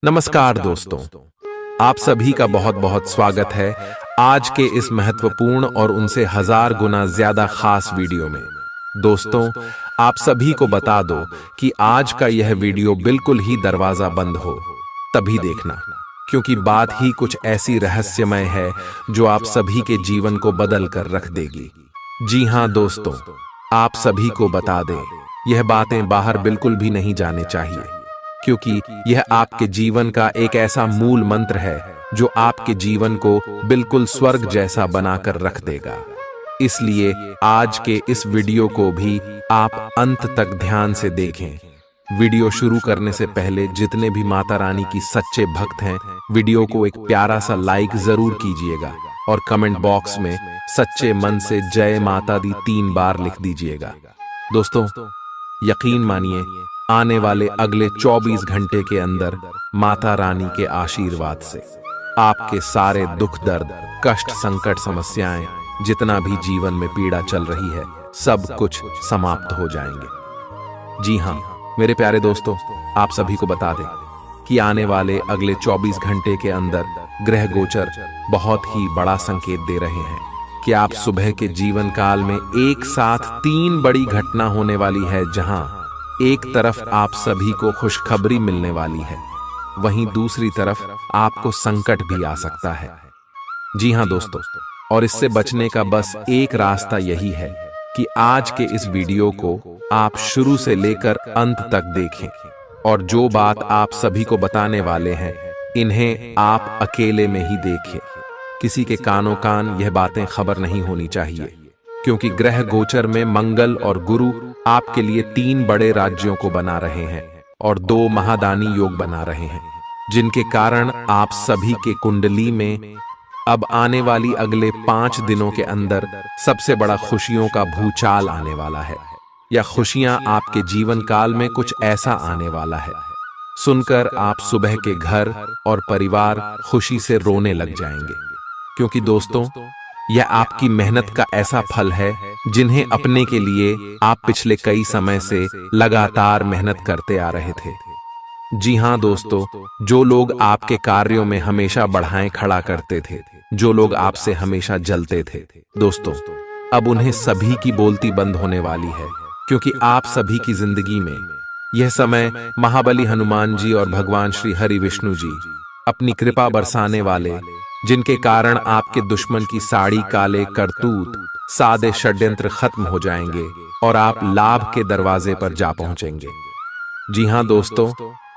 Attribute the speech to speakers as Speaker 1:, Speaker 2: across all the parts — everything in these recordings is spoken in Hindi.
Speaker 1: नमस्कार दोस्तों, आप सभी का बहुत बहुत स्वागत है आज के इस महत्वपूर्ण और उनसे 1000 गुना ज्यादा खास वीडियो में। दोस्तों, आप सभी को बता दो कि आज का यह वीडियो बिल्कुल ही दरवाजा बंद हो तभी देखना, क्योंकि बात ही कुछ ऐसी रहस्यमय है जो आप सभी के जीवन को बदल कर रख देगी। जी हाँ दोस्तों, आप सभी को बता दें, यह बातें बाहर बिल्कुल भी नहीं जाने चाहिए, क्योंकि यह आपके जीवन का एक ऐसा मूल मंत्र है जो आपके जीवन को बिल्कुल स्वर्ग जैसा बनाकर रख देगा। इसलिए आज के इस वीडियो को भी आप अंत तक ध्यान से देखें। वीडियो शुरू करने से पहले जितने भी माता रानी की सच्चे भक्त हैं, वीडियो को एक प्यारा सा लाइक जरूर कीजिएगा और कमेंट बॉक्स में सच्चे मन से जय माता दी 3 बार लिख दीजिएगा। दोस्तों, यकीन मानिए, आने वाले अगले 24 घंटे के अंदर माता रानी के आशीर्वाद से आपके सारे दुख दर्द, कष्ट, संकट, समस्याएं, जितना भी जीवन में पीड़ा चल रही है, सब कुछ समाप्त हो जाएंगे। जी हाँ मेरे प्यारे दोस्तों, आप सभी को बता दें कि आने वाले अगले 24 घंटे के अंदर ग्रह गोचर बहुत ही बड़ा संकेत दे रहे हैं कि आप सुबह के जीवन काल में एक साथ 3 बड़ी घटना होने वाली है। जहां एक तरफ आप सभी को खुशखबरी मिलने वाली है, वहीं दूसरी तरफ आपको संकट भी आ सकता है। जी हाँ दोस्तों, और इससे बचने का बस एक रास्ता यही है कि आज के इस वीडियो को आप शुरू से लेकर अंत तक देखें, और जो बात आप सभी को बताने वाले हैं, इन्हें आप अकेले में ही देखें। किसी के कानों कान यह बातें खबर नहीं होनी चाहिए, क्योंकि ग्रह गोचर में मंगल और गुरु आपके लिए 3 बड़े राज्यों को बना रहे हैं और 2 महादानी योग बना रहे हैं, जिनके कारण आप सभी के कुंडली में अब आने वाली अगले 5 दिनों के अंदर सबसे बड़ा खुशियों का भूचाल आने वाला है, या खुशियां आपके जीवन काल में कुछ ऐसा आने वाला है सुनकर आप सुबह के घर और परिवार खुशी से रोने लग जाएंगे। क्योंकि दोस्तों, यह आपकी मेहनत का ऐसा फल है जिन्हें अपने के लिए आप पिछले कई समय से लगातार मेहनत करते आ रहे थे। जी हाँ दोस्तों, जो लोग आपके कार्यों में हमेशा बढ़ाएं खड़ा करते थे, जो लोग आपसे हमेशा जलते थे, दोस्तों अब उन्हें सभी की बोलती बंद होने वाली है, क्योंकि आप सभी की जिंदगी में यह समय महाबली हनुमान जी और भगवान श्री हरि विष्णु जी अपनी कृपा बरसाने वाले, जिनके कारण आपके दुश्मन की साड़ी, काले करतूत, सादे षड्यंत्र खत्म हो जाएंगे और आप लाभ के दरवाजे पर जा पहुंचेंगे। जी हाँ दोस्तों,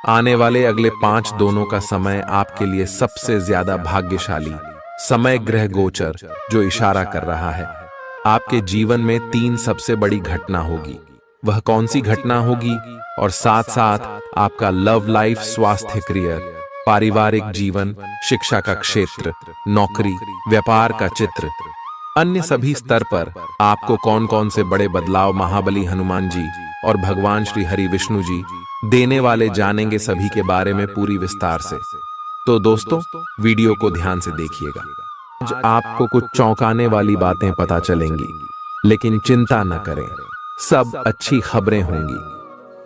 Speaker 1: आने वाले अगले 5 दिनों का समय आपके लिए सबसे ज्यादा भाग्यशाली समय ग्रह गोचर जो इशारा कर रहा है। आपके जीवन में 3 सबसे बड़ी घटना होगी। वह कौन सी घटना होगी, और साथ साथ आपका लव लाइफ, स्वास्थ्य, करियर, पारिवारिक जीवन, शिक्षा का क्षेत्र, नौकरी, व्यापार का चित्र, अन्य सभी स्तर पर आपको कौन कौन से बड़े बदलाव महाबली हनुमान जी और भगवान श्री हरि विष्णु जी देने वाले, जानेंगे सभी के बारे में पूरी विस्तार से। तो दोस्तों, वीडियो को ध्यान से देखिएगा। आज आपको कुछ चौंकाने वाली बातें पता चलेंगी, लेकिन चिंता न करें, सब अच्छी खबरें होंगी।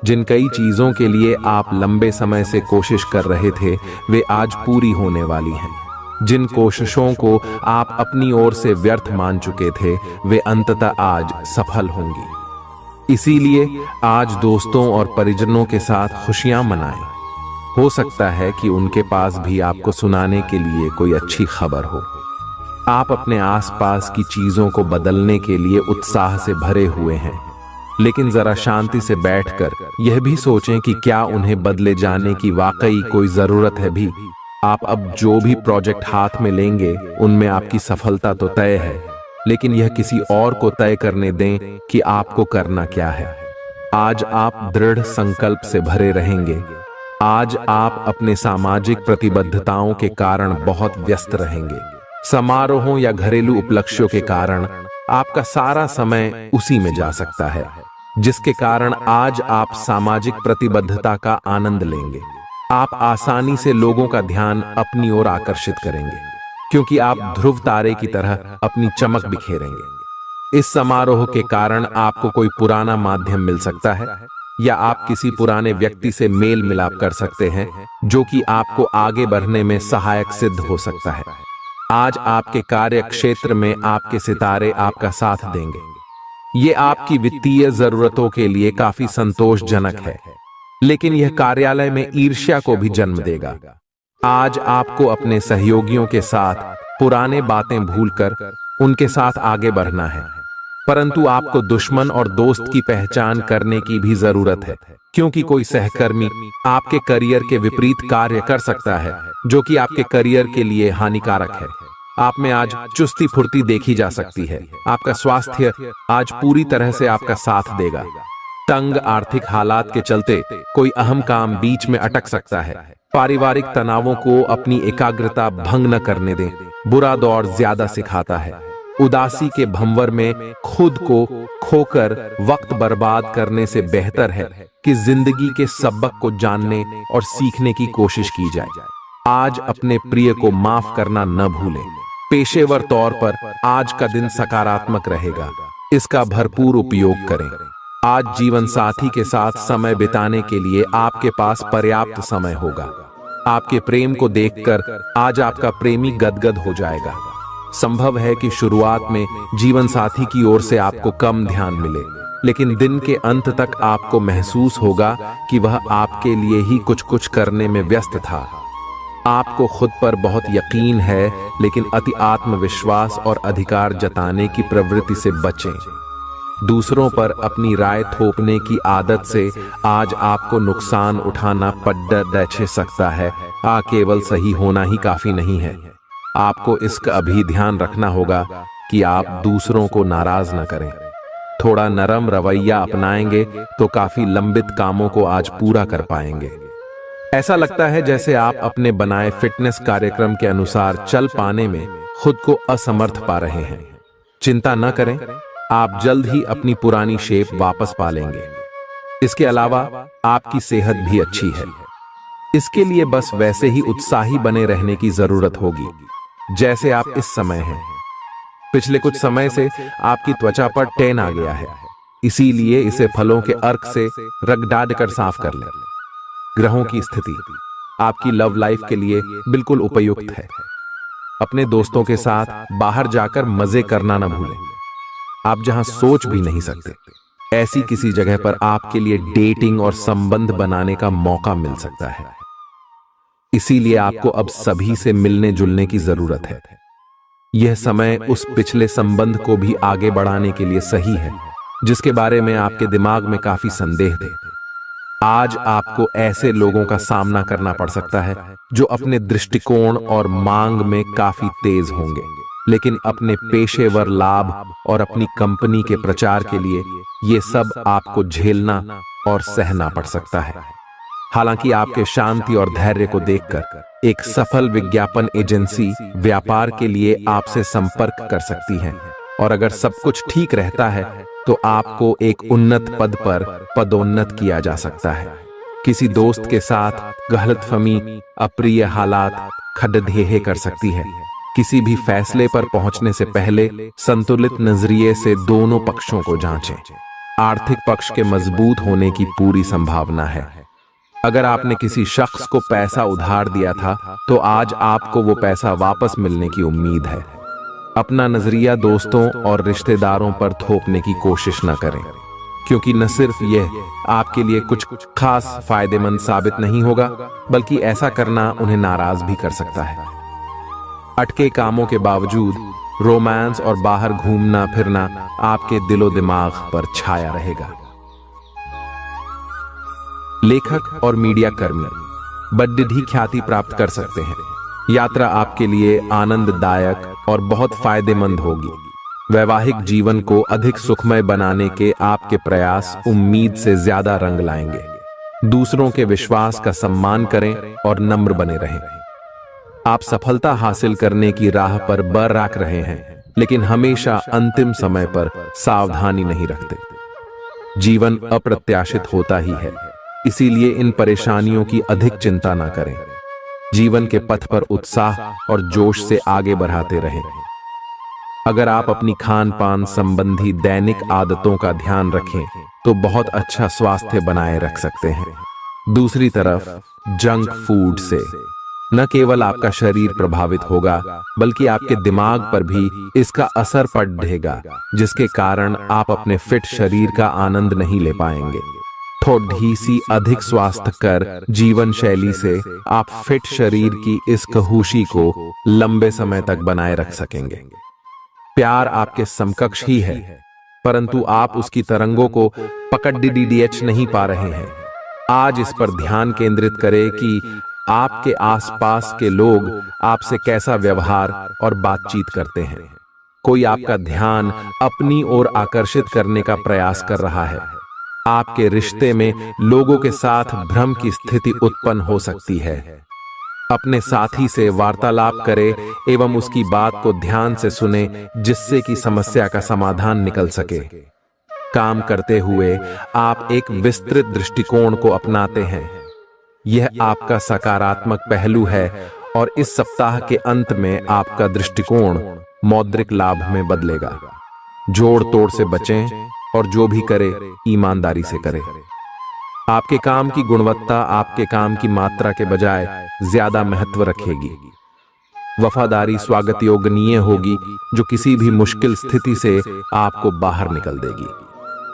Speaker 1: जिन कई चीजों के लिए आप लंबे समय से कोशिश कर रहे थे, वे आज पूरी होने वाली हैं। जिन कोशिशों को आप अपनी ओर से व्यर्थ मान चुके थे, वे अंततः आज सफल होंगी। इसीलिए आज दोस्तों और परिजनों के साथ खुशियां मनाएं। हो सकता है कि उनके पास भी आपको सुनाने के लिए कोई अच्छी खबर हो। आप अपने आसपास की चीजों को बदलने के लिए उत्साह से भरे हुए हैं, लेकिन जरा शांति से बैठकर यह भी सोचें कि क्या उन्हें बदले जाने की वाकई कोई जरूरत है भी। आप अब जो भी प्रोजेक्ट हाथ में लेंगे, उनमें आपकी सफलता तो तय है, लेकिन यह किसी और को तय करने दें कि आपको करना क्या है। आज आप दृढ़ संकल्प से भरे रहेंगे। आज आप अपने सामाजिक प्रतिबद्धताओं के कारण बहुत व्यस्त रहेंगे। समारोहों या घरेलू उपलक्ष्यों के कारण आपका सारा समय उसी में जा सकता है, जिसके कारण आज आप सामाजिक प्रतिबद्धता का आनंद लेंगे। आप आसानी से लोगों का ध्यान अपनी ओर आकर्षित करेंगे, क्योंकि आप ध्रुव तारे की तरह अपनी चमक बिखेरेंगे। इस समारोह के कारण आपको कोई पुराना माध्यम मिल सकता है, या आप किसी पुराने व्यक्ति से मेल मिलाप कर सकते हैं जो कि आपको आगे बढ़ने में सहायक सिद्ध हो सकता है। आज आपके कार्य क्षेत्र में आपके सितारे आपका साथ देंगे। ये आपकी वित्तीय जरूरतों के लिए काफी संतोषजनक है, लेकिन यह कार्यालय में ईर्ष्या को भी जन्म देगा। आज आपको अपने सहयोगियों के साथ पुराने बातें भूलकर उनके साथ आगे बढ़ना है, परंतु आपको दुश्मन और दोस्त की पहचान करने की भी जरूरत है, क्योंकि कोई सहकर्मी आपके करियर के विपरीत कार्य कर सकता है जो कि आपके करियर के लिए हानिकारक है। आप में आज चुस्ती फुर्ती देखी जा सकती है। आपका स्वास्थ्य आज पूरी तरह से आपका साथ देगा। तंग आर्थिक हालात के चलते कोई अहम काम बीच में अटक सकता है। पारिवारिक तनावों को अपनी एकाग्रता भंग न करने दें। बुरा दौर ज्यादा सिखाता है। उदासी के भंवर में खुद को खोकर वक्त बर्बाद करने से बेहतर है कि जिंदगी के सबक को जानने और सीखने की कोशिश की जाए। आज अपने प्रिय को माफ करना न भूलें। पेशेवर तौर पर आज का दिन सकारात्मक रहेगा, इसका भरपूर उपयोग करें। आज जीवन साथी के साथ समय बिताने के लिए आपके पास पर्याप्त समय होगा। आपके प्रेम को देखकर आज आपका प्रेमी गदगद हो जाएगा। संभव है कि शुरुआत में जीवन साथी की ओर से आपको कम ध्यान मिले, लेकिन दिन के अंत तक आपको महसूस होगा कि वह आपके लिए ही कुछ करने में व्यस्त था। आपको खुद पर बहुत यकीन है, लेकिन अति आत्मविश्वास और अधिकार जताने की प्रवृत्ति से बचें। दूसरों पर अपनी राय थोपने की आदत से आज आपको नुकसान उठाना पड़ सकता है। केवल सही होना ही काफी नहीं है। आपको इसका भी ध्यान रखना होगा कि आप दूसरों को नाराज न करें। थोड़ा नरम रवैया अपनाएंगे तो काफी लंबित कामों को आज पूरा कर पाएंगे। ऐसा लगता है जैसे आप अपने बनाए फिटनेस कार्यक्रम के अनुसार चल पाने में खुद को असमर्थ पा रहे हैं। चिंता न करें, आप जल्द ही अपनी पुरानी शेप वापस पा लेंगे। इसके अलावा आपकी सेहत भी अच्छी है। इसके लिए बस वैसे ही उत्साही बने रहने की जरूरत होगी जैसे आप इस समय हैं। पिछले कुछ समय से आपकी त्वचा पर टैन आ गया है, इसीलिए इसे फलों के अर्क से रगड़ कर साफ कर लें। ग्रहों की स्थिति आपकी लव लाइफ के लिए बिल्कुल उपयुक्त है। अपने दोस्तों के साथ बाहर जाकर मजे करना न भूलें। आप जहां सोच भी नहीं सकते, ऐसी किसी जगह पर आपके लिए डेटिंग और संबंध बनाने का मौका मिल सकता है। इसीलिए आपको अब सभी से मिलने जुलने की जरूरत है। यह समय उस पिछले संबंध को भी आगे बढ़ाने के लिए सही है जिसके बारे में आपके दिमाग में काफी संदेह थे। आज आपको ऐसे लोगों का सामना करना पड़ सकता है जो अपने दृष्टिकोण और मांग में काफी तेज होंगे, लेकिन अपने पेशेवर लाभ और अपनी कंपनी के प्रचार के लिए ये सब आपको झेलना और सहना पड़ सकता है। हालांकि आपके शांति और धैर्य को देखकर एक सफल विज्ञापन एजेंसी व्यापार के लिए आपसे संपर्क कर सकती है, और अगर सब कुछ ठीक रहता है तो आपको एक उन्नत पद पर पदोन्नत किया जा सकता है। किसी दोस्त के साथ गलतफहमी अप्रिय हालात खड़ेढे कर सकती है। किसी भी फैसले पर पहुंचने से पहले संतुलित नजरिए से दोनों पक्षों को जांचें। आर्थिक पक्ष के मजबूत होने की पूरी संभावना है। अगर आपने किसी शख्स को पैसा उधार दिया था तो आज आपको वो पैसा वापस मिलने की उम्मीद है। अपना नजरिया दोस्तों और रिश्तेदारों पर थोपने की कोशिश न करें, क्योंकि न सिर्फ यह आपके लिए कुछ खास फायदेमंद साबित नहीं होगा, बल्कि ऐसा करना उन्हें नाराज भी कर सकता है। अटके कामों के बावजूद रोमांस और बाहर घूमना फिरना आपके दिलो दिमाग पर छाया रहेगा। लेखक और मीडिया कर्मी बड़ी ख्याति प्राप्त कर सकते हैं। यात्रा आपके लिए आनंददायक और बहुत फायदेमंद होगी। वैवाहिक जीवन को अधिक सुखमय बनाने के आपके प्रयास उम्मीद से ज्यादा रंग लाएंगे। दूसरों के विश्वास का सम्मान करें और नम्र बने रहें। आप सफलता हासिल करने की राह पर बरकरार रहे हैं, लेकिन हमेशा अंतिम समय पर सावधानी नहीं रखते। जीवन अप्रत्याशित होता ही है, इसीलिए इन परेशानियों की अधिक चिंता ना करें। जीवन के पथ पर उत्साह और जोश से आगे बढ़ाते रहें। अगर आप अपनी खान पान संबंधी दैनिक आदतों का ध्यान रखें तो बहुत अच्छा स्वास्थ्य बनाए रख सकते हैं। दूसरी तरफ जंक फूड से न केवल आपका शरीर प्रभावित होगा बल्कि आपके दिमाग पर भी इसका असर पड़ेगा, जिसके कारण आप अपने फिट शरीर का आनंद नहीं ले पाएंगे। थोड़ी सी अधिक स्वास्थ्यकर जीवन शैली से आप फिट शरीर की इस खुशी को लंबे समय तक बनाए रख सकेंगे। प्यार आपके समकक्ष ही है, परंतु आप उसकी तरंगों को पकड़ नहीं पा रहे हैं। आज इस पर ध्यान केंद्रित करें कि आपके आसपास के लोग आपसे कैसा व्यवहार और बातचीत करते हैं। कोई आपका ध्यान अपनी ओर आकर्षित करने का प्रयास कर रहा है। आपके रिश्ते में लोगों के साथ भ्रम की स्थिति उत्पन्न हो सकती है। अपने साथी से वार्तालाप करें एवं उसकी बात को ध्यान से सुने, जिससे कि समस्या का समाधान निकल सके। काम करते हुए आप एक विस्तृत दृष्टिकोण को अपनाते हैं। यह आपका सकारात्मक पहलू है और इस सप्ताह के अंत में आपका दृष्टिकोण मौद्रिक लाभ में बदलेगा। जोड़ तोड़ से बचें और जो भी करे ईमानदारी से करें। आपके काम की गुणवत्ता आपके काम की मात्रा के बजाय ज्यादा महत्व रखेगी। वफादारी स्वागत योग्य होगी, जो किसी भी मुश्किल स्थिति से आपको बाहर निकल देगी।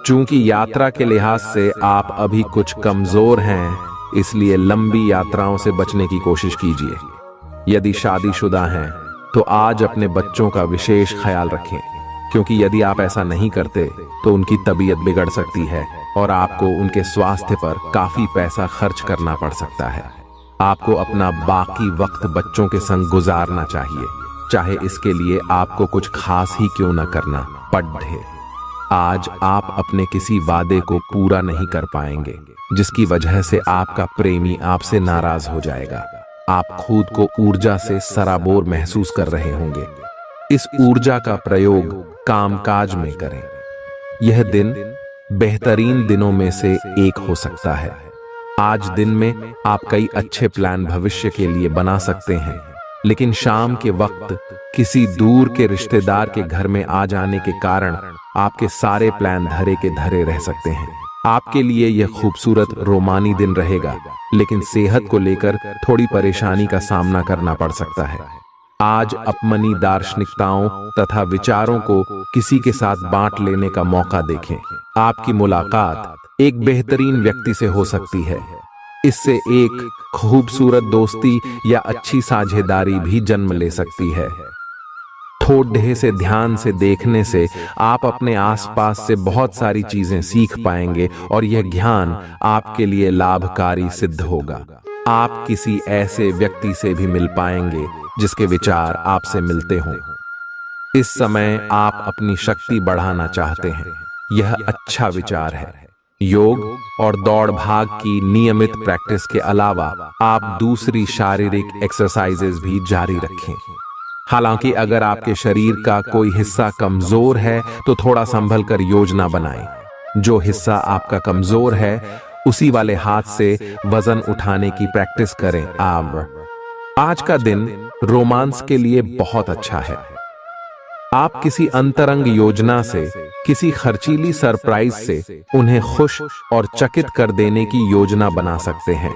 Speaker 1: चूंकि यात्रा के लिहाज से आप अभी कुछ कमजोर हैं, इसलिए लंबी यात्राओं से बचने की कोशिश कीजिए। यदि शादीशुदा हैं तो आज अपने बच्चों का विशेष ख्याल रखें, क्योंकि यदि आप ऐसा नहीं करते तो उनकी तबीयत बिगड़ सकती है और आपको उनके स्वास्थ्य पर काफी पैसा खर्च करना पड़ सकता है। आपको अपना बाकी वक्त बच्चों के संग गुजारना चाहिए, चाहे इसके लिए आपको कुछ खास ही क्यों न करना पड़े। आज आप अपने किसी वादे को पूरा नहीं कर पाएंगे, जिसकी वजह से आपका प्रेमी आपसे नाराज हो जाएगा। आप खुद को ऊर्जा से सराबोर महसूस कर रहे होंगे। इस ऊर्जा का प्रयोग कामकाज में करें। यह दिन बेहतरीन दिनों में से एक हो सकता है। आज दिन में आप कई अच्छे प्लान भविष्य के लिए बना सकते हैं, लेकिन शाम के वक्त किसी दूर के रिश्तेदार के घर में आ जाने के कारण आपके सारे प्लान धरे के धरे रह सकते हैं। आपके लिए यह खूबसूरत रोमानी दिन रहेगा, लेकिन सेहत को लेकर थोड़ी परेशानी का सामना करना पड़ सकता है। आज अपनी दार्शनिकताओं तथा विचारों को किसी के साथ बांट लेने का मौका देखें। आपकी मुलाकात एक बेहतरीन व्यक्ति से हो सकती है। इससे एक खूबसूरत दोस्ती या अच्छी साझेदारी भी जन्म ले सकती है। थोड़े से ध्यान से देखने से आप अपने आसपास से बहुत सारी चीजें सीख पाएंगे और यह ज्ञान आपके लिए लाभकारी सिद्ध होगा। आप किसी ऐसे व्यक्ति से भी मिल पाएंगे जिसके विचार आपसे मिलते हों। इस समय आप अपनी शक्ति बढ़ाना चाहते हैं, यह अच्छा विचार है। योग और दौड़ भाग की नियमित प्रैक्टिस के अलावा आप दूसरी शारीरिक एक्सरसाइजेज भी जारी रखें। हालांकि अगर आपके शरीर का कोई हिस्सा कमजोर है तो थोड़ा संभल कर योजना बनाएं। जो हिस्सा आपका कमजोर है उसी वाले हाथ से वजन उठाने की प्रैक्टिस करें। आज का दिन रोमांस के लिए बहुत अच्छा है। आप किसी अंतरंग योजना से, किसी खर्चीली सरप्राइज से उन्हें खुश और चकित कर देने की योजना बना सकते हैं।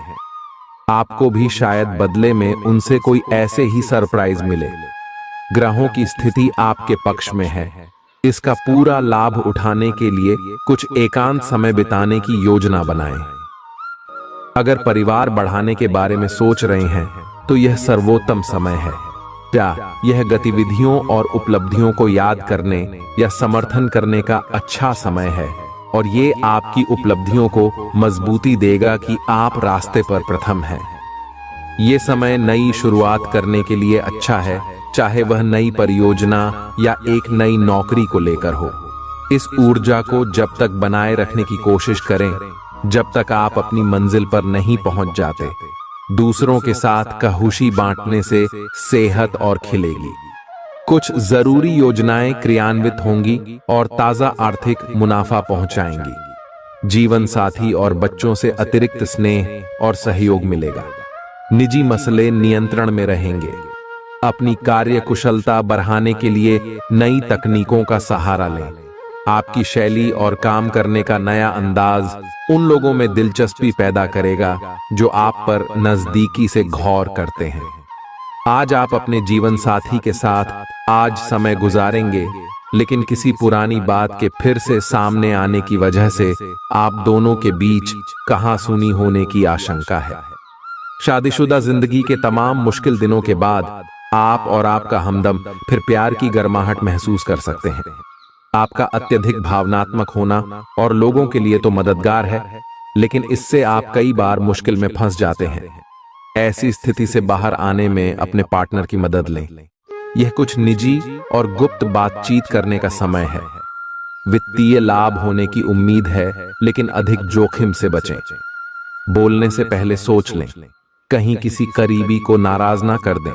Speaker 1: आपको भी शायद बदले में उनसे कोई ऐसे ही सरप्राइज मिले। ग्रहों की स्थिति आपके पक्ष में है। इसका पूरा लाभ उठाने के लिए कुछ एकांत समय बिताने की योजना बनाएं। अगर परिवार बढ़ाने के बारे में सोच रहे हैं तो यह सर्वोत्तम समय है। क्या यह गतिविधियों और उपलब्धियों को याद करने या समर्थन करने का अच्छा समय है, और ये आपकी उपलब्धियों को मजबूती देगा कि आप रास्ते पर प्रथम हैं। ये समय नई शुरुआत करने के लिए अच्छा है, चाहे वह नई परियोजना या एक नई नौकरी को लेकर हो। इस ऊर्जा को जब तक बनाए रखने की कोशिश करें जब तक आप अपनी मंजिल पर नहीं पहुंच जाते। दूसरों के साथ खुशी बांटने से सेहत और खिलेगी। कुछ जरूरी योजनाएं क्रियान्वित होंगी और ताजा आर्थिक मुनाफा पहुंचाएंगी। जीवन साथी और बच्चों से अतिरिक्त स्नेह और सहयोग मिलेगा। निजी मसले नियंत्रण में रहेंगे। अपनी कार्य कुशलता बढ़ाने के लिए नई तकनीकों का सहारा लें। आपकी शैली और काम करने का नया अंदाज उन लोगों में दिलचस्पी पैदा करेगा जो आप पर नजदीकी से गौर करते हैं। आज आप अपने जीवन साथी के साथ आज समय गुजारेंगे, लेकिन किसी पुरानी बात के फिर से सामने आने की वजह से आप दोनों के बीच कहासुनी होने की आशंका है। शादीशुदा जिंदगी के तमाम मुश्किल दिनों के बाद आप और आपका हमदम फिर प्यार की गर्माहट महसूस कर सकते हैं। आपका अत्यधिक भावनात्मक होना और लोगों के लिए तो मददगार है, लेकिन इससे आप कई बार मुश्किल में फंस जाते हैं। ऐसी स्थिति से बाहर आने में अपने पार्टनर की मदद लें। यह कुछ निजी और गुप्त बातचीत करने का समय है। वित्तीय लाभ होने की उम्मीद है, लेकिन अधिक जोखिम से बचें। बोलने से पहले सोच लें, कहीं किसी करीबी को नाराज ना कर दें।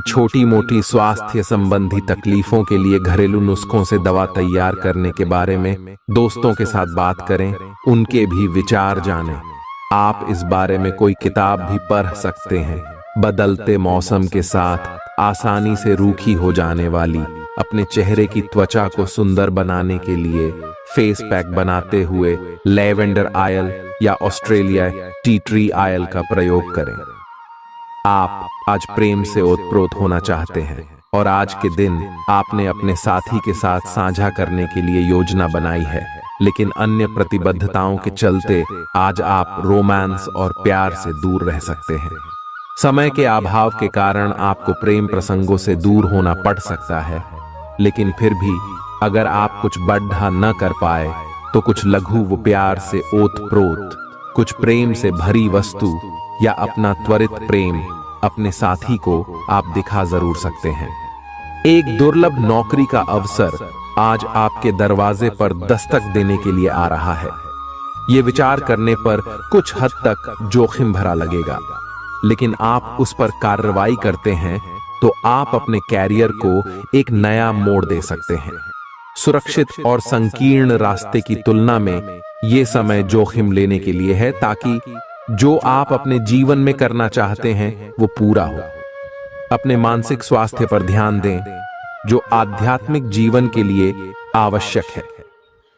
Speaker 1: छोटी मोटी स्वास्थ्य संबंधी तकलीफों के लिए घरेलू नुस्खों से दवा तैयार करने के बारे में दोस्तों के साथ बात करें, उनके भी विचार जानें। आप इस बारे में कोई किताब भी पढ़ सकते हैं। बदलते मौसम के साथ आसानी से रूखी हो जाने वाली अपने चेहरे की त्वचा को सुंदर बनाने के लिए फेस पैक बनाते हुए लैवेंडर ऑयल या ऑस्ट्रेलिया टी ट्री ऑयल का प्रयोग करें। आप आज प्रेम से ओतप्रोत होना चाहते हैं और आज के दिन आपने अपने साथी के साथ साझा करने के लिए योजना बनाई है, लेकिन अन्य प्रतिबद्धताओं के चलते आज आप रोमांस और प्यार से दूर रह सकते हैं। समय के अभाव के कारण आपको प्रेम प्रसंगों से दूर होना पड़ सकता है, लेकिन फिर भी अगर आप कुछ बढ़ा न कर पाए तो कुछ लघु व प्यार से ओतप्रोत, कुछ प्रेम से भरी वस्तु या अपना त्वरित प्रेम अपने साथी को आप दिखा जरूर सकते हैं। एक दुर्लभ नौकरी का अवसर आज आपके दरवाजे पर दस्तक देने के लिए आ रहा है। ये विचार करने पर कुछ हद तक जोखिम भरा लगेगा, लेकिन आप उस पर कार्रवाई करते हैं तो आप अपने कैरियर को एक नया मोड़ दे सकते हैं। सुरक्षित और संकीर्ण रास्ते की तुलना में ये समय जोखिम लेने के लिए है, ताकि जो आप अपने जीवन में करना चाहते हैं वो पूरा हो। अपने मानसिक स्वास्थ्य पर ध्यान दें, जो आध्यात्मिक जीवन के लिए आवश्यक है।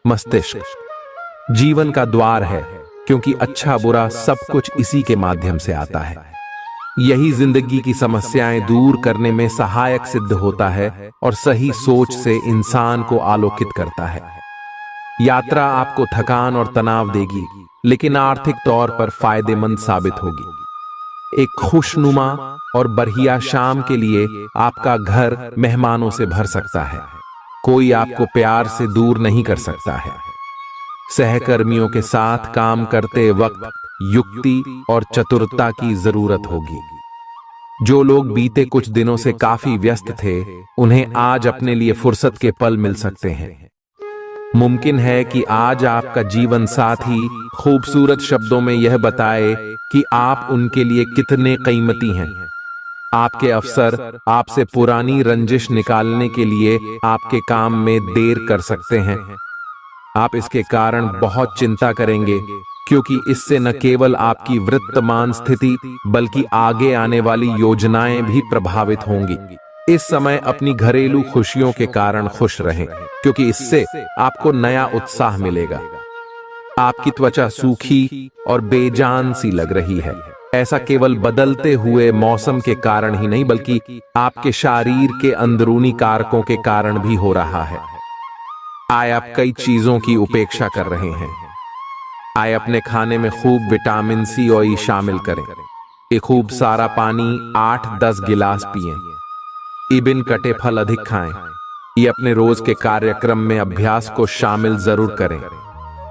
Speaker 1: मस्तिष्क जीवन का द्वार है, क्योंकि अच्छा बुरा सब कुछ इसी के माध्यम से आता है। यही जिंदगी की समस्याएं दूर करने में सहायक सिद्ध होता है और सही सोच से इंसान को आलोकित करता है। यात्रा आपको थकान और तनाव देगी, लेकिन आर्थिक तौर पर फायदेमंद साबित होगी। एक खुशनुमा और बढ़िया शाम के लिए आपका घर मेहमानों से भर सकता है। कोई आपको प्यार से दूर नहीं कर सकता है। सहकर्मियों के साथ काम करते वक्त युक्ति और चतुरता की जरूरत होगी। जो लोग बीते कुछ दिनों से काफी व्यस्त थे, उन्हें आज अपने लिए फुर्सत के पल मिल सकते हैं। मुमकिन है कि आज आपका जीवन साथी खूबसूरत शब्दों में यह बताए कि आप उनके लिए कितने कीमती हैं। आपके अफसर आपसे पुरानी रंजिश निकालने के लिए आपके काम में देर कर सकते हैं। आप इसके कारण बहुत चिंता करेंगे, क्योंकि इससे न केवल आपकी वर्तमान स्थिति बल्कि आगे आने वाली योजनाएं भी प्रभावित होंगी। इस समय अपनी घरेलू खुशियों के कारण खुश रहें, क्योंकि इससे आपको नया उत्साह मिलेगा। आपकी त्वचा सूखी और बेजान सी लग रही है। ऐसा केवल बदलते हुए मौसम के कारण ही नहीं, बल्कि आपके शरीर के अंदरूनी कारकों के कारण भी हो रहा है। आए आप कई चीजों की उपेक्षा कर रहे हैं। आए अपने खाने में खूब विटामिन सी और ई शामिल करें। एक खूब सारा पानी 8-10 गिलास पिएं। इबिन कटे फल अधिक खाएं। ये अपने रोज के कार्यक्रम में अभ्यास को शामिल जरूर करें।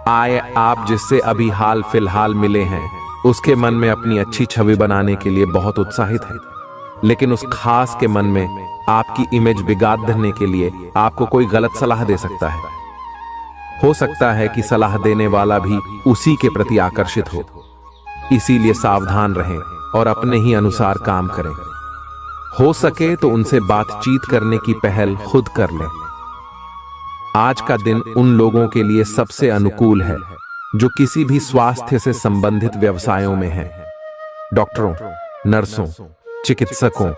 Speaker 1: आए आप जिससे अभी हाल फिलहाल मिले हैं, उसके मन में अपनी अच्छी छवि बनाने के लिए बहुत उत्साहित है, लेकिन उस खास के मन में आपकी इमेज बिगाड़ने के लिए आपको कोई गलत सलाह दे सकता है। हो सकता है कि सलाह देने वाला भी उसी के प्रति आकर्षित हो। इसीलिए सावधान रहें और अपने ही अनुसार काम करें। हो सके तो उनसे बातचीत करने की पहल खुद कर लें। आज का दिन उन लोगों के लिए सबसे अनुकूल है जो किसी भी स्वास्थ्य से संबंधित व्यवसायों में हैं। डॉक्टरों, नर्सों, चिकित्सकों,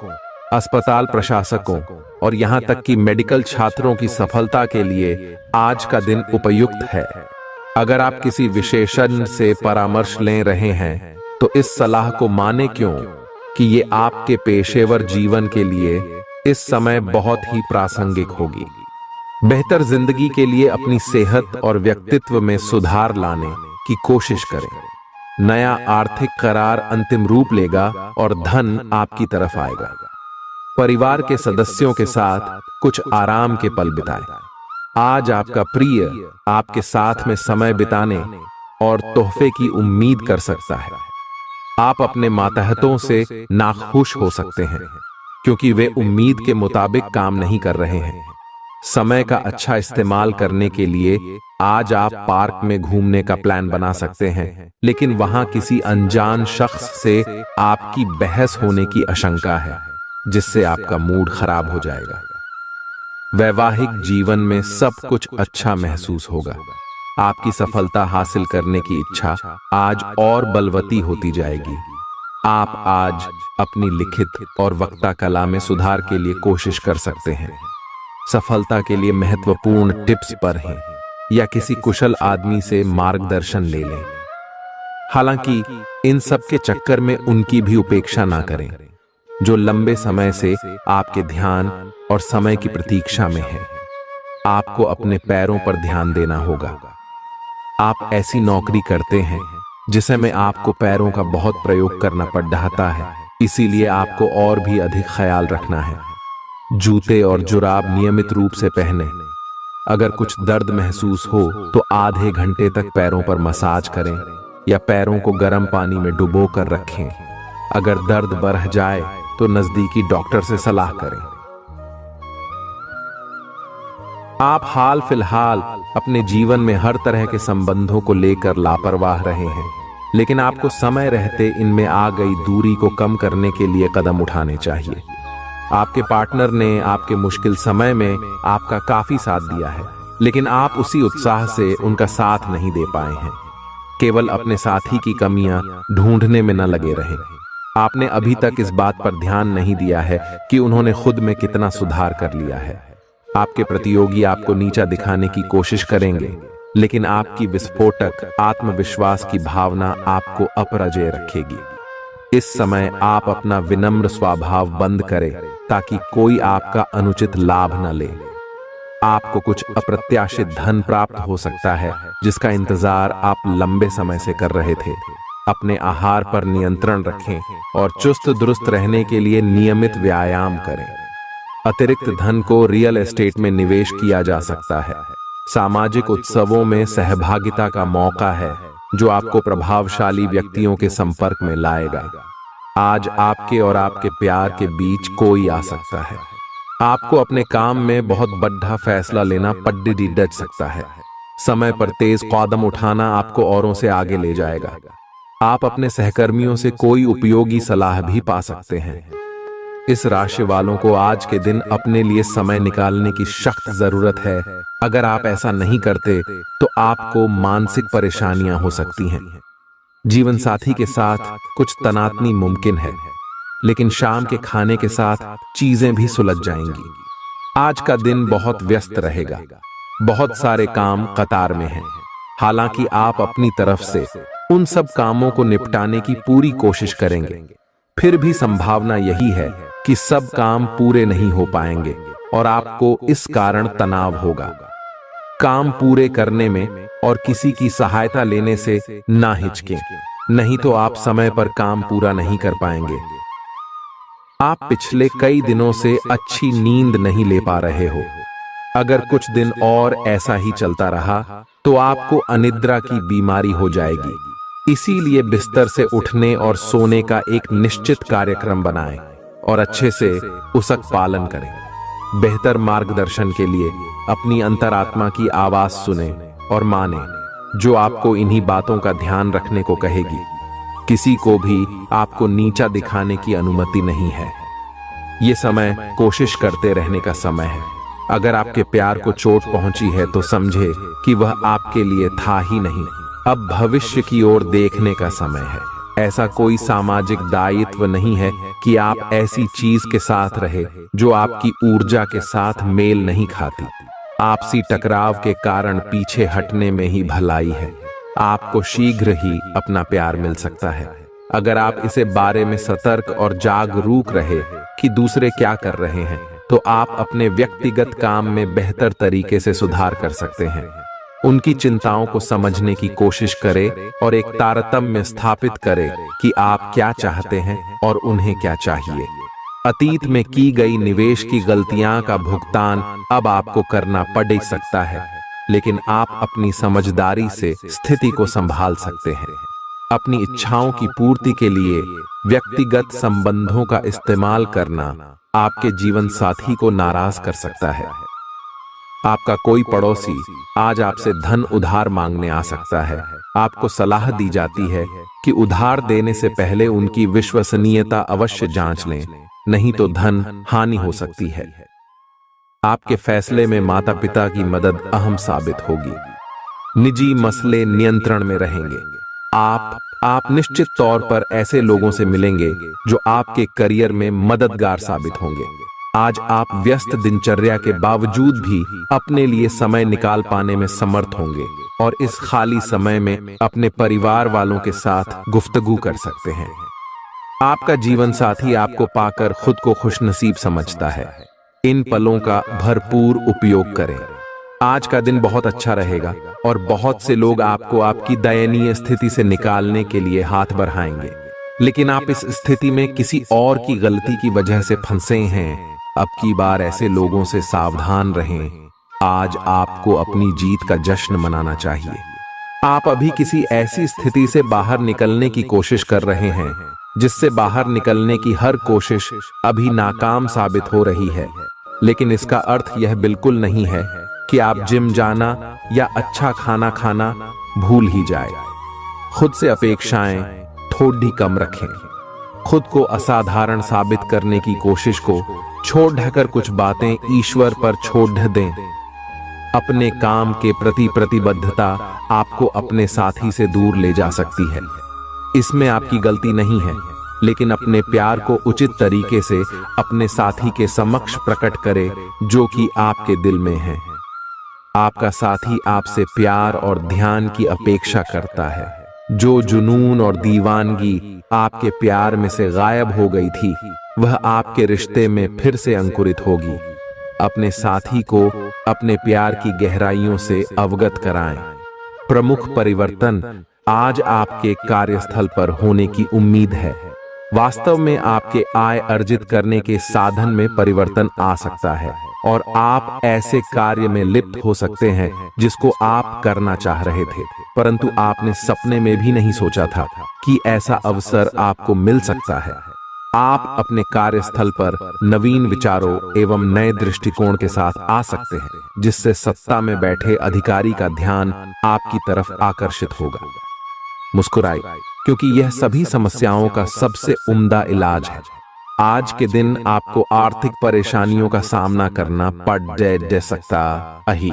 Speaker 1: अस्पताल प्रशासकों और यहाँ तक कि मेडिकल छात्रों की सफलता के लिए आज का दिन उपयुक्त है। अगर आप किसी विशेषज्ञ से परामर्श ले रहे हैं तो इस सलाह को माने क्यों कि ये आपके पेशेवर जीवन के लिए इस समय बहुत ही प्रासंगिक होगी। बेहतर जिंदगी के लिए अपनी सेहत और व्यक्तित्व में सुधार लाने की कोशिश करें। नया आर्थिक करार अंतिम रूप लेगा और धन आपकी तरफ आएगा। परिवार के सदस्यों के साथ कुछ आराम के पल बिताएं। आज आपका प्रिय आपके साथ में समय बिताने और तोहफे की उम्मीद कर सकता है। आप अपने मातहतों से नाखुश हो सकते हैं क्योंकि वे उम्मीद के मुताबिक काम नहीं कर रहे हैं। समय का अच्छा इस्तेमाल करने के लिए आज आप पार्क में घूमने का प्लान बना सकते हैं, लेकिन वहां किसी अनजान शख्स से आपकी बहस होने की आशंका है, जिससे आपका मूड खराब हो जाएगा। वैवाहिक जीवन में सब कुछ अच्छा महसूस होगा। आपकी सफलता हासिल करने की इच्छा आज और बलवती होती जाएगी। आप आज अपनी लिखित और वक्ता कला में सुधार के लिए कोशिश कर सकते हैं। सफलता के लिए महत्वपूर्ण टिप्स पर हैं या किसी कुशल आदमी से मार्गदर्शन ले लें। हालांकि इन सब के चक्कर में उनकी भी उपेक्षा ना करें जो लंबे समय से आपके ध्यान और समय की प्रतीक्षा में है। आपको अपने पैरों पर ध्यान देना होगा। आप ऐसी नौकरी करते हैं जिसे में आपको पैरों का बहुत प्रयोग करना पड़ रहा है, इसीलिए आपको और भी अधिक ख्याल रखना है। जूते और जुराब नियमित रूप से पहने। अगर कुछ दर्द महसूस हो तो आधे घंटे तक पैरों पर मसाज करें या पैरों को गर्म पानी में डुबो कर रखें। अगर दर्द बढ़ जाए तो नजदीकी डॉक्टर से सलाह करें। आप हाल फिलहाल अपने जीवन में हर तरह के संबंधों को लेकर लापरवाह रहे हैं, लेकिन आपको समय रहते इनमें आ गई दूरी को कम करने के लिए कदम उठाने चाहिए। आपके पार्टनर ने आपके मुश्किल समय में आपका काफी साथ दिया है, लेकिन आप उसी उत्साह से उनका साथ नहीं दे पाए हैं। केवल अपने साथी की कमियां ढूंढने में न लगे रहें। आपने अभी तक इस बात पर ध्यान नहीं दिया है कि उन्होंने खुद में कितना सुधार कर लिया है। आपके प्रतियोगी आपको नीचा दिखाने की कोशिश करेंगे, लेकिन आपकी विस्फोटक आत्मविश्वास की भावना आपको अपराजेय रखेगी। इस समय आप अपना विनम्र स्वभाव बंद करें ताकि कोई आपका अनुचित लाभ न ले। आपको कुछ अप्रत्याशित धन प्राप्त हो सकता है जिसका इंतजार आप लंबे समय से कर रहे थे। अपने आहार पर नियंत्रण रखें और चुस्त दुरुस्त रहने के लिए नियमित व्यायाम करें। अतिरिक्त धन को रियल एस्टेट में निवेश किया जा सकता है। सामाजिक उत्सवों में सहभागिता का मौका है जो आपको प्रभावशाली व्यक्तियों के संपर्क में लाएगा। आज आपके और आपके प्यार के बीच कोई आ सकता है। आपको अपने काम में बहुत बड़ा फैसला लेना पड्डी डच सकता है। समय पर तेज कदम उठाना आपको औरों से आगे ले जाएगा। आप अपने सहकर्मियों से कोई उपयोगी सलाह भी पा सकते हैं। इस राशि वालों को आज के दिन अपने लिए समय निकालने की सख्त जरूरत है। अगर आप ऐसा नहीं करते तो आपको मानसिक परेशानियां हो सकती हैं। जीवन साथी के साथ कुछ तनातनी मुमकिन है, लेकिन शाम के खाने के साथ चीजें भी सुलझ जाएंगी। आज का दिन बहुत व्यस्त रहेगा। बहुत सारे काम कतार में हैं। हालांकि आप अपनी तरफ से उन सब कामों को निपटाने की पूरी कोशिश करेंगे, फिर भी संभावना यही है कि सब काम पूरे नहीं हो पाएंगे और आपको इस कारण तनाव होगा। काम पूरे करने में और किसी की सहायता लेने से ना हिचकें, नहीं तो आप समय पर काम पूरा नहीं कर पाएंगे। आप पिछले कई दिनों से अच्छी नींद नहीं ले पा रहे हो। अगर कुछ दिन और ऐसा ही चलता रहा तो आपको अनिद्रा की बीमारी हो जाएगी। इसीलिए बिस्तर से उठने और सोने का एक निश्चित कार्यक्रम बनाएं और अच्छे से उसका पालन करें। बेहतर मार्गदर्शन के लिए अपनी अंतरात्मा की आवाज सुने और माने, जो आपको इन्हीं बातों का ध्यान रखने को कहेगी। किसी को भी आपको नीचा दिखाने की अनुमति नहीं है। ये समय कोशिश करते रहने का समय है। अगर आपके प्यार को चोट पहुंची है तो समझे कि वह आपके लिए था ही नहीं, अब भविष्य की ओर देखने का समय है। ऐसा कोई सामाजिक दायित्व नहीं है कि आप ऐसी चीज के साथ रहे जो आपकी ऊर्जा के साथ मेल नहीं खाती। आपसी टकराव के कारण पीछे हटने में ही भलाई है। आपको शीघ्र ही अपना प्यार मिल सकता है अगर आप इसे बारे में सतर्क और जागरूक रहे कि दूसरे क्या कर रहे हैं, तो आप अपने व्यक्तिगत काम में बेहतर तरीके से सुधार कर सकते हैं। उनकी चिंताओं को समझने की कोशिश करें और एक तारतम्य स्थापित करें कि आप क्या चाहते हैं और उन्हें क्या चाहिए। अतीत में की गई निवेश की गलतियां का भुगतान अब आपको करना पड़ सकता है, लेकिन आप अपनी समझदारी से स्थिति को संभाल सकते हैं। अपनी इच्छाओं की पूर्ति के लिए व्यक्तिगत संबंधों का इस्तेमाल करना आपके जीवन साथी को नाराज कर सकता है। आपका कोई पड़ोसी आज आपसे धन उधार मांगने आ सकता है। आपको सलाह दी जाती है कि उधार देने से पहले उनकी विश्वसनीयता अवश्य जांच लें, नहीं तो धन हानि हो सकती है। आपके फैसले में माता पिता की मदद अहम साबित होगी। निजी मसले नियंत्रण में रहेंगे। आप निश्चित तौर पर ऐसे लोगों से मिलेंगे जो आपके करियर में मददगार साबित होंगे। आज आप व्यस्त दिनचर्या के बावजूद भी अपने लिए समय निकाल पाने में समर्थ होंगे और इस खाली समय में अपने परिवार वालों के साथ गुफ्तगू कर सकते हैं। आपका जीवन साथी आपको पाकर खुद को खुशनसीब समझता है। इन पलों का भरपूर उपयोग करें। आज का दिन बहुत अच्छा रहेगा और बहुत से लोग आपको आपकी दयनीय स्थिति से निकालने के लिए हाथ बढ़ाएंगे, लेकिन आप इस स्थिति में किसी और की गलती की वजह से फंसे हैं। अब की बार ऐसे लोगों से सावधान रहें। आज आपको अपनी जीत का जश्न मनाना चाहिए। आप अभी किसी ऐसी स्थिति से बाहर निकलने की कोशिश कर रहे हैं जिससे बाहर निकलने की हर कोशिश अभी नाकाम साबित हो रही है, लेकिन इसका अर्थ यह बिल्कुल नहीं है कि आप जिम जाना या अच्छा खाना खाना भूल ही जाए। खुद से अपेक्षाएं थोड़ी कम रखें। खुद को असाधारण साबित करने की कोशिश को छोड़ ढकर कुछ बातें ईश्वर पर छोड़ दें। अपने काम के प्रति प्रतिबद्धता आपको अपने साथी से दूर ले जा सकती है। इसमें आपकी गलती नहीं है, लेकिन अपने प्यार को उचित तरीके से अपने साथी के समक्ष प्रकट करें जो कि आपके दिल में है। आपका साथी आपसे प्यार और ध्यान की अपेक्षा करता है। जो जुनून और दीवानगी आपके प्यार में से गायब हो गई थी, वह आपके रिश्ते में फिर से अंकुरित होगी। अपने साथी को अपने प्यार की गहराइयों से अवगत कराएं। प्रमुख परिवर्तन आज आपके कार्यस्थल पर होने की उम्मीद है। वास्तव में आपके आय अर्जित करने के साधन में परिवर्तन आ सकता है और आप ऐसे कार्य में लिप्त हो सकते हैं जिसको आप करना चाह रहे थे, परंतु आपने सपने में भी नहीं सोचा था कि ऐसा अवसर आपको मिल सकता है। आप अपने कार्यस्थल पर नवीन विचारों एवं नए दृष्टिकोण के साथ आ सकते हैं, जिससे सत्ता में बैठे अधिकारी का ध्यान आपकी तरफ आकर्षित होगा। मुस्कुराइए, क्योंकि यह सभी समस्याओं का सबसे उम्दा इलाज है। आज के दिन आपको आर्थिक परेशानियों का सामना करना पड़ सकता है।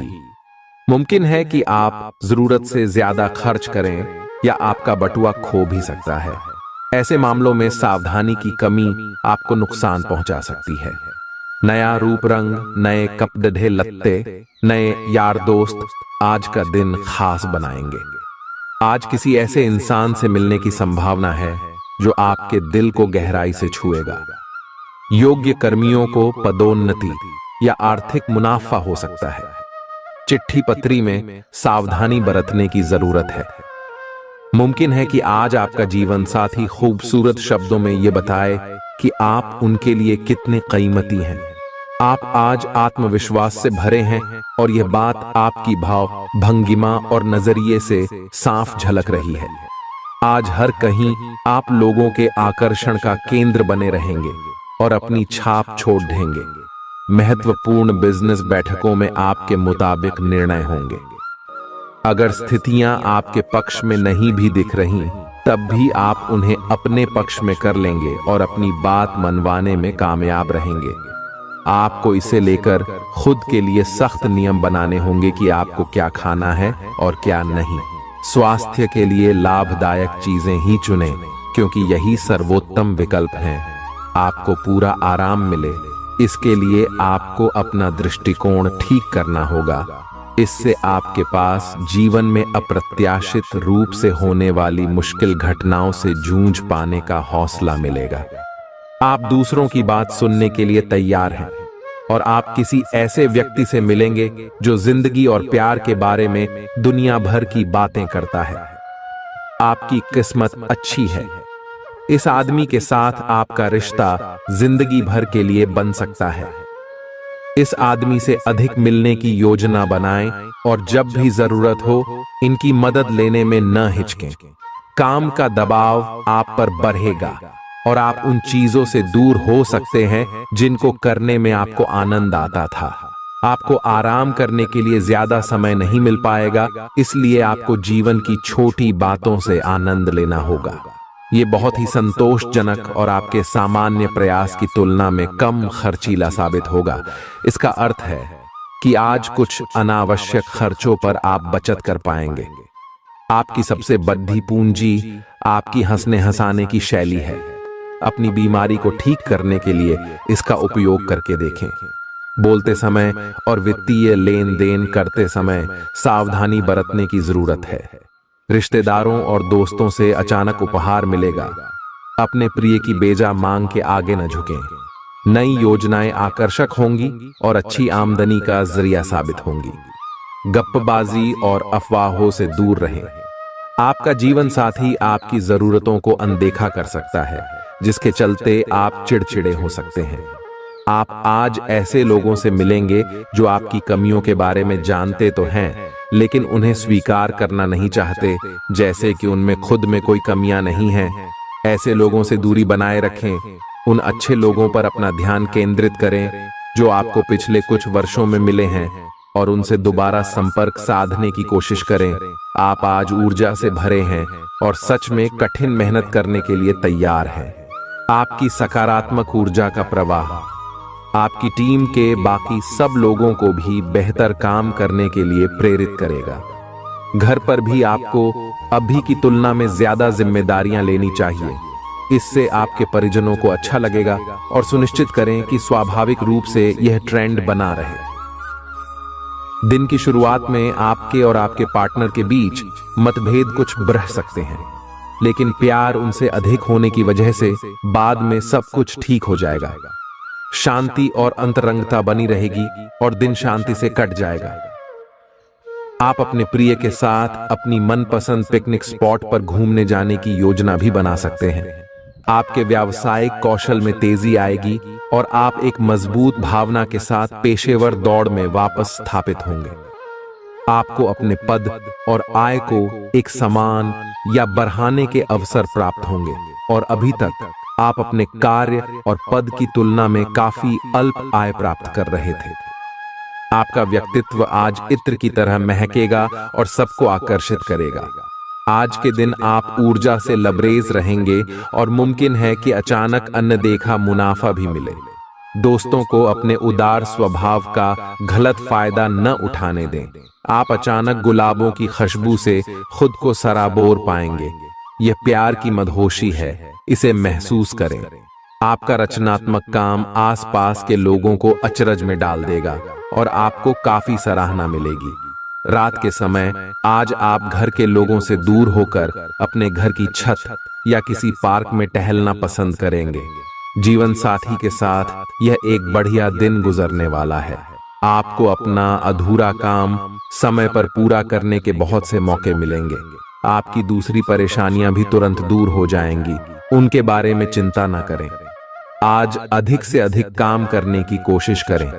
Speaker 1: मुमकिन है कि आप जरूरत से ज्यादा खर्च करें या आपका बटुआ खो भी सकता है। ऐसे मामलों में सावधानी की कमी आपको नुकसान पहुंचा सकती है। नया रूप रंग, नए कपड़े लत्ते, नए यार दोस्त आज का दिन खास बनाएंगे। आज किसी ऐसे इंसान से मिलने की संभावना है जो आपके दिल को गहराई से छुएगा। योग्य कर्मियों को पदोन्नति या आर्थिक मुनाफा हो सकता है। चिट्ठी पत्री में सावधानी बरतने की जरूरत है। मुमकिन है कि आज आपका जीवन साथी खूबसूरत शब्दों में यह बताए कि आप उनके लिए कितने कीमती हैं। आप आज आत्मविश्वास से भरे हैं और यह बात आपकी भाव भंगिमा और नजरिए से साफ झलक रही है। आज हर कहीं आप लोगों के आकर्षण का केंद्र बने रहेंगे और अपनी छाप छोड़ देंगे। महत्वपूर्ण बिजनेस बैठकों में आपके मुताबिक निर्णय होंगे। अगर स्थितियां आपके पक्ष में नहीं भी दिख रही, तब भी आप उन्हें अपने पक्ष में कर लेंगे और अपनी बात मनवाने में कामयाब रहेंगे। आपको इसे लेकर खुद के लिए सख्त नियम बनाने होंगे कि आपको क्या खाना है और क्या नहीं। स्वास्थ्य के लिए लाभदायक चीजें ही चुनें। क्योंकि यही सर्वोत्तम विकल्प है। आपको पूरा आराम मिले, इसके लिए आपको अपना दृष्टिकोण ठीक करना होगा। इससे आपके पास जीवन में अप्रत्याशित रूप से होने वाली मुश्किल घटनाओं से जूझ पाने का हौसला मिलेगा। आप दूसरों की बात सुनने के लिए तैयार हैं और आप किसी ऐसे व्यक्ति से मिलेंगे जो जिंदगी और प्यार के बारे में दुनिया भर की बातें करता है। आपकी किस्मत अच्छी है। इस आदमी के साथ आपका रिश्ता जिंदगी भर के लिए बन सकता है। इस आदमी से अधिक मिलने की योजना बनाएं और जब भी जरूरत हो इनकी मदद लेने में न हिचकें। काम का दबाव आप पर बढ़ेगा और आप उन चीजों से दूर हो सकते हैं जिनको करने में आपको आनंद आता था। आपको आराम करने के लिए ज्यादा समय नहीं मिल पाएगा, इसलिए आपको जीवन की छोटी बातों से आनंद लेना होगा। ये बहुत ही संतोषजनक और आपके सामान्य प्रयास की तुलना में कम खर्चीला साबित होगा। इसका अर्थ है कि आज कुछ अनावश्यक खर्चों पर आप बचत कर पाएंगे। आपकी सबसे बड़ी पूंजी आपकी हंसने हंसाने की शैली है। अपनी बीमारी को ठीक करने के लिए इसका उपयोग करके देखें। बोलते समय और वित्तीय लेन देन करते समय सावधानी बरतने की जरूरत है। रिश्तेदारों और दोस्तों से अचानक उपहार मिलेगा। अपने प्रिय की बेजा मांग के आगे न झुकें। नई योजनाएं आकर्षक होंगी और अच्छी आमदनी का जरिया साबित होंगी। गप्पबाजी और अफवाहों से दूर रहें। आपका जीवन साथी आपकी जरूरतों को अनदेखा कर सकता है, जिसके चलते आप चिड़चिड़े हो सकते हैं। आप आज ऐसे लोगों से मिलेंगे जो आपकी कमियों के बारे में जानते तो हैं, लेकिन उन्हें स्वीकार करना नहीं चाहते, जैसे कि उनमें खुद में कोई कमियां नहीं हैं। ऐसे लोगों से दूरी बनाए रखें। उन अच्छे लोगों पर अपना ध्यान केंद्रित करें जो आपको पिछले कुछ वर्षों में मिले हैं और उनसे दोबारा संपर्क साधने की कोशिश करें। आप आज ऊर्जा से भरे हैं और सच में कठिन मेहनत करने के लिए तैयार हैं। आपकी सकारात्मक ऊर्जा का प्रवाह आपकी टीम के बाकी सब लोगों को भी बेहतर काम करने के लिए प्रेरित करेगा। घर पर भी आपको अभी की तुलना में ज्यादा जिम्मेदारियां लेनी चाहिए। इससे आपके परिजनों को अच्छा लगेगा और सुनिश्चित करें कि स्वाभाविक रूप से यह ट्रेंड बना रहे। दिन की शुरुआत में आपके और आपके पार्टनर के बीच मतभेद कुछ बढ़ सकते हैं, लेकिन प्यार उनसे अधिक होने की वजह से बाद में सब कुछ ठीक हो जाएगा। शांति और अंतरंगता बनी रहेगी और दिन शांति से कट जाएगा। आप अपने प्रिय के साथ अपनी मनपसंद पिकनिक स्पॉट पर घूमने जाने की योजना भी बना सकते हैं। आपके व्यावसायिक कौशल में तेजी आएगी और आप एक मजबूत भावना के साथ पेशेवर दौड़ में वापस स्थापित होंगे। आपको अपने पद और आय को एक समान या बढ़ाने के अवसर प्राप्त होंगे और अभी तक आप अपने कार्य और पद की तुलना में काफी अल्प आय प्राप्त कर रहे थे। आपका व्यक्तित्व आज इत्र की तरह महकेगा और सबको आकर्षित करेगा। आज के दिन आप ऊर्जा से लबरेज रहेंगे और मुमकिन है कि अचानक अनदेखा मुनाफा भी मिले। दोस्तों को अपने उदार स्वभाव का गलत फायदा न उठाने दें। आप अचानक गुलाबों की खुशबू से खुद को सराबोर पाएंगे। यह प्यार की मदहोशी है, इसे महसूस करें। आपका रचनात्मक काम आसपास के लोगों को अचरज में डाल देगा और आपको काफी सराहना मिलेगी। रात के समय आज आप घर के लोगों से दूर होकर अपने घर की छत या किसी पार्क में टहलना पसंद करेंगे। जीवन साथी के साथ यह एक बढ़िया दिन गुजरने वाला है। आपको अपना अधूरा काम समय पर पूरा करने के बहुत से मौके मिलेंगे। आपकी दूसरी परेशानियां भी तुरंत दूर हो जाएंगी। उनके बारे में चिंता न करें। आज अधिक से अधिक काम करने की कोशिश करें,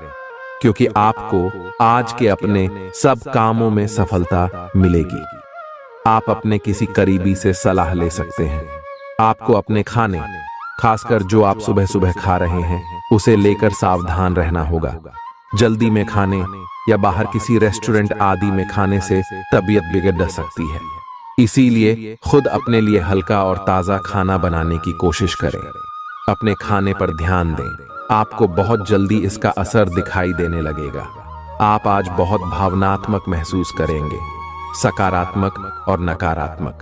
Speaker 1: क्योंकि आपको आज के अपने सब कामों में सफलता मिलेगी। आप अपने किसी करीबी से सलाह ले सकते हैं। आपको अपने खाने, खासकर जो आप सुबह सुबह खा रहे हैं, उसे लेकर सावधान रहना होगा। जल्दी में खाने या बाहर किसी रेस्टोरेंट आदि में खाने से तबीयत बिगड़ सकती है। इसीलिए खुद अपने लिए हल्का और ताजा खाना बनाने की कोशिश करें। अपने खाने पर ध्यान दें। आपको बहुत जल्दी इसका असर दिखाई देने लगेगा। आप आज बहुत भावनात्मक महसूस करेंगे। सकारात्मक और नकारात्मक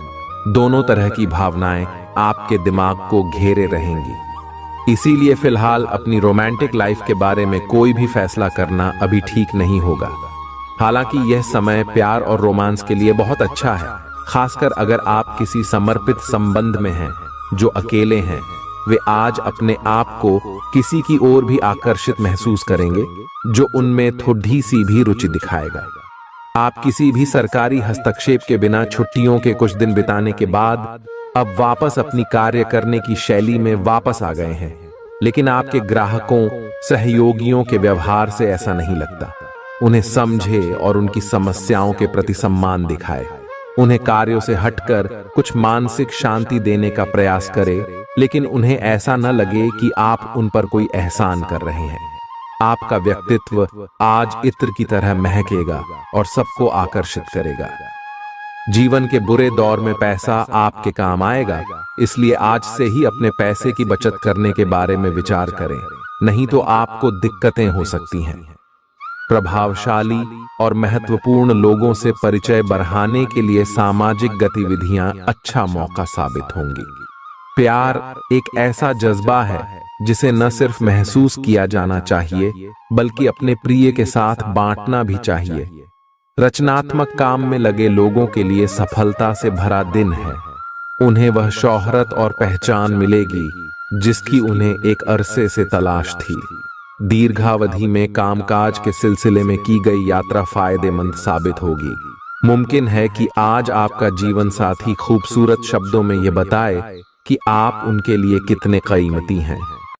Speaker 1: दोनों तरह की भावनाएं आपके दिमाग को घेरे रहेंगी। इसीलिए फिलहाल अपनी रोमांटिक लाइफ के बारे में कोई भी फैसला करना अभी ठीक नहीं होगा। हालांकि यह समय प्यार और रोमांस के लिए बहुत अच्छा है, खासकर अगर आप किसी समर्पित संबंध में हैं। जो अकेले हैं वे आज अपने आप को किसी की ओर भी आकर्षित महसूस करेंगे जो उनमें थोड़ी सी भी रुचि दिखाएगा। आप किसी भी सरकारी हस्तक्षेप के बिना छुट्टियों के कुछ दिन बिताने के बाद अब वापस अपनी कार्य करने की शैली में वापस आ गए हैं। लेकिन आपके ग्राहकों, सहयोगियों के व्यवहार से ऐसा नहीं लगता। उन्हें समझे और उनकी समस्याओं के प्रति सम्मान दिखाए। उन्हें कार्यों से हटकर कुछ मानसिक शांति देने का प्रयास करें, लेकिन उन्हें ऐसा न लगे कि आप उन पर कोई एहसान कर रहे हैं। आपका व्यक्तित्व आज इत्र की तरह महकेगा और सबको आकर्षित करेगा। जीवन के बुरे दौर में पैसा आपके काम आएगा, इसलिए आज से ही अपने पैसे की बचत करने के बारे में विचार करें, नहीं तो आपको दिक्कतें हो सकती हैं। प्रभावशाली और महत्वपूर्ण लोगों से परिचय बढ़ाने के लिए सामाजिक गतिविधियां अच्छा मौका साबित होंगी। प्यार एक ऐसा जज्बा है जिसे न सिर्फ महसूस किया जाना चाहिए बल्कि अपने प्रिय के साथ बांटना भी चाहिए। रचनात्मक काम में लगे लोगों के लिए सफलता से भरा दिन है। उन्हें वह शोहरत और पहचान मिलेगी जिसकी उन्हें एक अरसे से तलाश थी। दीर्घावधि में कामकाज के सिलसिले में की गई यात्रा फायदेमंद साबित होगी। मुमकिन है कि आज आपका जीवन साथी खूबसूरत शब्दों में यह बताए कि आप उनके लिए कितने कीमती हैं।